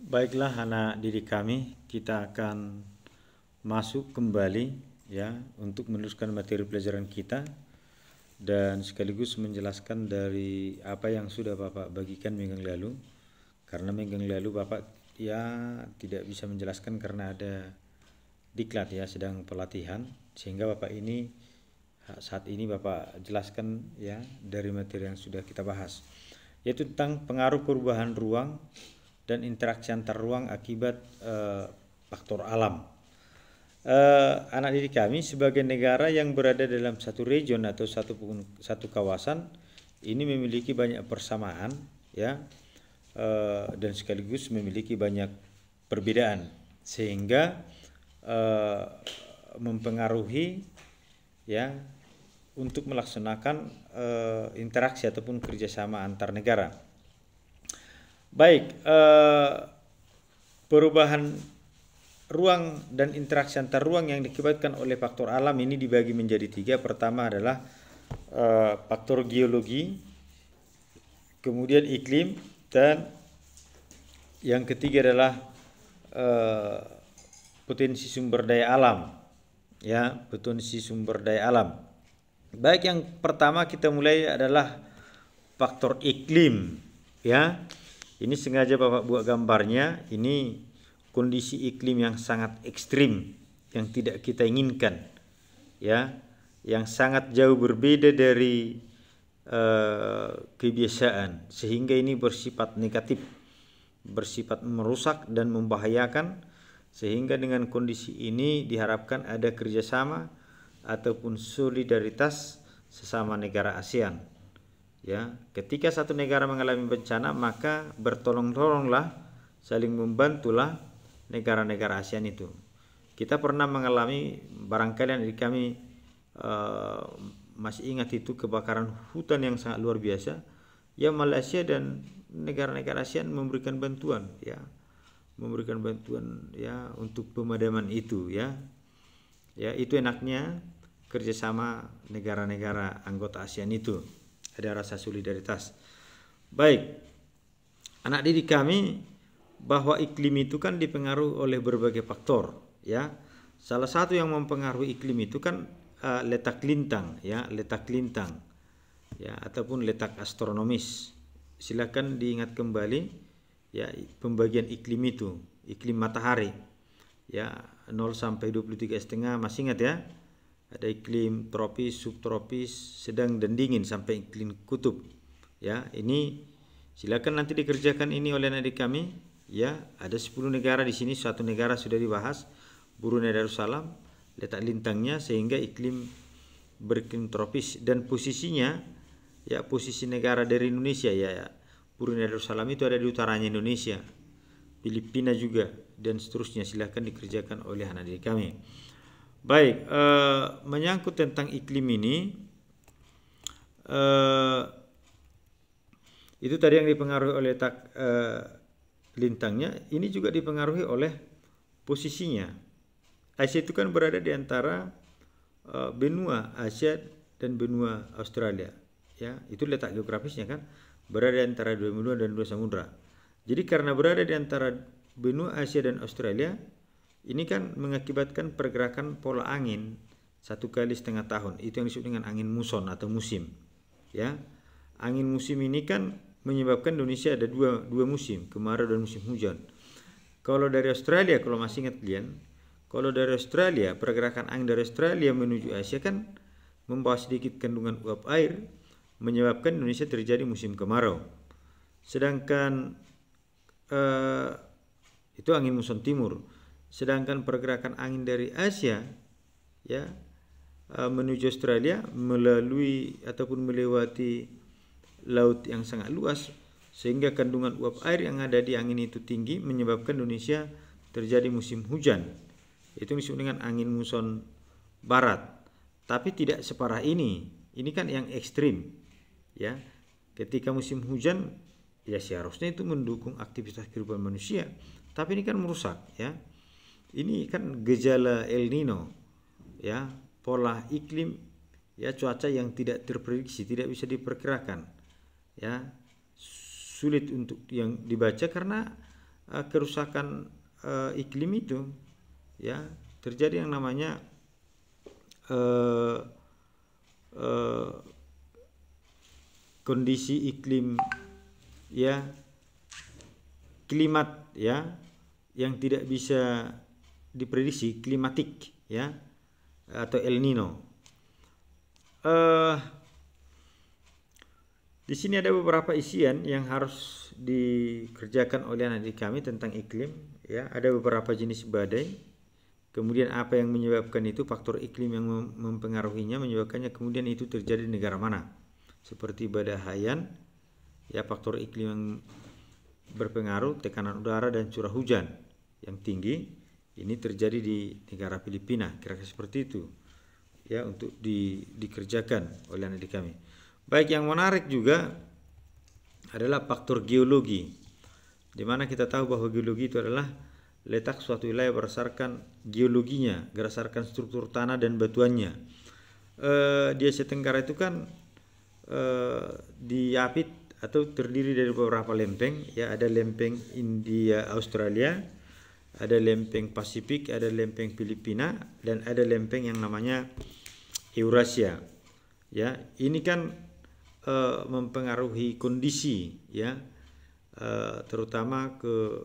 Baiklah anak didik kami, kita akan masuk kembali ya untuk meneruskan materi pelajaran kita dan sekaligus menjelaskan dari apa yang sudah Bapak bagikan minggu lalu. Karena minggu lalu Bapak ya tidak bisa menjelaskan karena ada diklat ya, sedang pelatihan, sehingga Bapak ini saat ini Bapak jelaskan ya dari materi yang sudah kita bahas, yaitu tentang pengaruh perubahan ruang dan interaksi antar ruang akibat faktor alam. Anak didik kami, sebagai negara yang berada dalam satu region atau satu kawasan, ini memiliki banyak persamaan ya, dan sekaligus memiliki banyak perbedaan, sehingga mempengaruhi ya untuk melaksanakan interaksi ataupun kerjasama antar negara. Baik, perubahan ruang dan interaksi antar ruang yang diakibatkan oleh faktor alam ini dibagi menjadi tiga. Pertama adalah faktor geologi, kemudian iklim, dan yang ketiga adalah potensi sumber daya alam. Ya, potensi sumber daya alam. Baik, yang pertama kita mulai adalah faktor iklim. Ya, ini sengaja Bapak buat gambarnya. Ini kondisi iklim yang sangat ekstrim, yang tidak kita inginkan, ya, yang sangat jauh berbeda dari kebiasaan, sehingga ini bersifat negatif, bersifat merusak dan membahayakan. Sehingga dengan kondisi ini diharapkan ada kerjasama ataupun solidaritas sesama negara ASEAN. Ya, ketika satu negara mengalami bencana, maka bertolong-tolonglah, saling membantulah negara-negara ASEAN itu. Kita pernah mengalami, barangkali dari kami masih ingat itu, kebakaran hutan yang sangat luar biasa. Ya, Malaysia dan negara-negara ASEAN memberikan bantuan ya, untuk pemadaman itu ya. Ya, itu enaknya kerjasama negara-negara anggota ASEAN itu, ada rasa solidaritas. Baik, anak didik kami, bahwa iklim itu kan dipengaruhi oleh berbagai faktor ya. Salah satu yang mempengaruhi iklim itu kan letak lintang ya, ataupun letak astronomis. Silakan diingat kembali ya pembagian iklim itu, iklim matahari ya, 0 sampai 23,5 masih ingat ya. Ada iklim tropis, subtropis, sedang dan dingin, sampai iklim kutub. Ya, ini silakan nanti dikerjakan ini oleh adik kami. Ya, ada 10 negara di sini, satu negara sudah dibahas, Brunei Darussalam, letak lintangnya, sehingga iklim beriklim tropis, dan posisinya ya, posisi negara dari Indonesia ya. Brunei Darussalam itu ada di utaranya Indonesia, Filipina juga, dan seterusnya. Silakan dikerjakan oleh anak didik kami. Baik, menyangkut tentang iklim ini, itu tadi yang dipengaruhi oleh letak lintangnya. Ini juga dipengaruhi oleh posisinya. Asia itu kan berada di antara benua Asia dan benua Australia. Ya, itu letak geografisnya kan, berada di antara dua benua dan dua samudra. Jadi karena berada di antara benua Asia dan Australia, ini kan mengakibatkan pergerakan pola angin 1 kali setengah tahun. Itu yang disebut dengan angin muson atau musim. Ya, angin musim ini kan menyebabkan Indonesia ada dua musim, kemarau dan musim hujan. Kalau dari Australia, kalau masih ingat kalian, kalau dari Australia, pergerakan angin dari Australia menuju Asia kan membawa sedikit kandungan uap air, menyebabkan Indonesia terjadi musim kemarau. Sedangkan itu angin muson timur. Sedangkan pergerakan angin dari Asia ya menuju Australia melalui ataupun melewati laut yang sangat luas, sehingga kandungan uap air yang ada di angin itu tinggi, menyebabkan Indonesia terjadi musim hujan. Itu disebut dengan angin muson barat. Tapi tidak separah ini. Ini kan yang ekstrim ya. Ketika musim hujan ya seharusnya itu mendukung aktivitas kehidupan manusia, tapi ini kan merusak ya. Ini kan gejala El Nino ya, pola iklim ya, cuaca yang tidak terprediksi, tidak bisa diperkirakan ya, sulit untuk yang dibaca karena kerusakan iklim itu, ya, terjadi yang namanya kondisi iklim, ya, klimat, ya, yang tidak bisa diprediksi, klimatik, ya, atau El Nino. Di sini ada beberapa isian yang harus dikerjakan oleh anak didik kami tentang iklim, ya. Ada beberapa jenis badai, kemudian apa yang menyebabkan itu, faktor iklim yang mempengaruhinya, menyebabkannya, kemudian itu terjadi di negara mana, seperti badai Haiyan, ya, faktor iklim yang berpengaruh, tekanan udara dan curah hujan yang tinggi, ini terjadi di negara Filipina, kira-kira seperti itu, ya, untuk dikerjakan oleh anak didik kami. Baik, yang menarik juga adalah faktor geologi, di mana kita tahu bahwa geologi itu adalah letak suatu wilayah berdasarkan geologinya, berdasarkan struktur tanah dan batuannya. Di Asia Tenggara itu kan diapit atau terdiri dari beberapa lempeng, ya, ada lempeng India, Australia, ada lempeng Pasifik, ada lempeng Filipina, dan ada lempeng yang namanya Eurasia. Ya, ini kan mempengaruhi kondisi, ya, terutama ke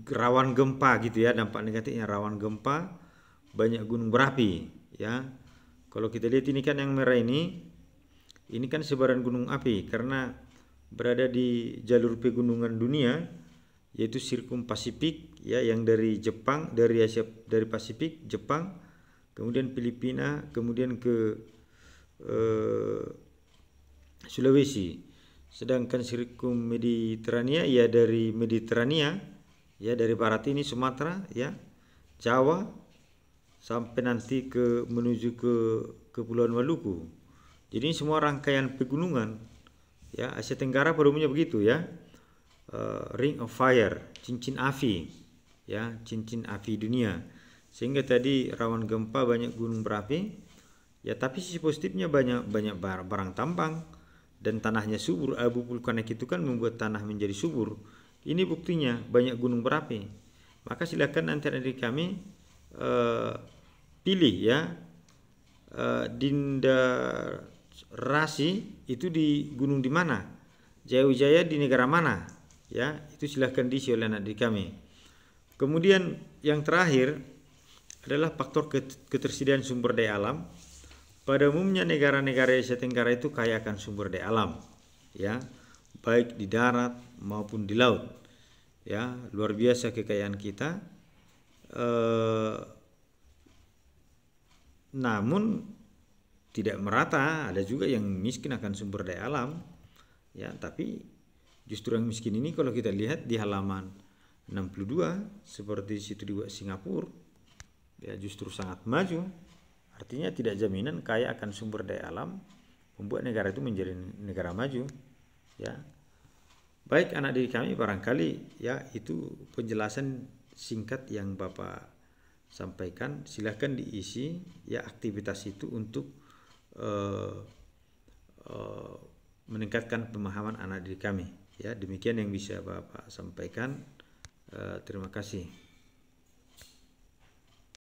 rawan gempa gitu, ya, dampak negatifnya rawan gempa, banyak gunung berapi, ya. Kalau kita lihat ini kan yang merah ini kan sebaran gunung api karena berada di jalur pegunungan dunia, yaitu Sirkum Pasifik, ya, yang dari Jepang, dari Asia, dari Pasifik, Jepang, kemudian Filipina, kemudian ke Sulawesi. Sedangkan Sirkum Mediterania, ya, dari Mediterania, ya, dari barat ini Sumatera, ya, Jawa, sampai nanti ke menuju ke Kepulauan Maluku. Jadi ini semua rangkaian pegunungan, ya. Asia Tenggara pada umumnya begitu, ya. Ring of Fire, cincin api, ya, cincin api dunia. Sehingga tadi rawan gempa, banyak gunung berapi, ya, tapi sisi positifnya banyak barang tambang dan tanahnya subur. Abu vulkanik itu kan membuat tanah menjadi subur. Ini buktinya banyak gunung berapi. Maka silakan nanti dari kami pilih, ya, Dinda Rasi itu di gunung di mana, Jaya Wijaya di negara mana, ya, itu silahkan diisi oleh anak didik kami. Kemudian yang terakhir adalah faktor ketersediaan sumber daya alam. Pada umumnya negara-negara Asia Tenggara itu kaya akan sumber daya alam, ya, baik di darat maupun di laut, ya, luar biasa kekayaan kita. Namun tidak merata, ada juga yang miskin akan sumber daya alam, ya, tapi justru yang miskin ini kalau kita lihat di halaman 62 seperti situ di Singapura, ya, justru sangat maju. Artinya tidak jaminan kaya akan sumber daya alam membuat negara itu menjadi negara maju, ya. Baik anak didik kami, barangkali, ya, itu penjelasan singkat yang Bapak sampaikan. Silahkan diisi, ya, aktivitas itu untuk meningkatkan pemahaman anak didik kami, ya. Demikian yang bisa Bapak sampaikan. Terima kasih.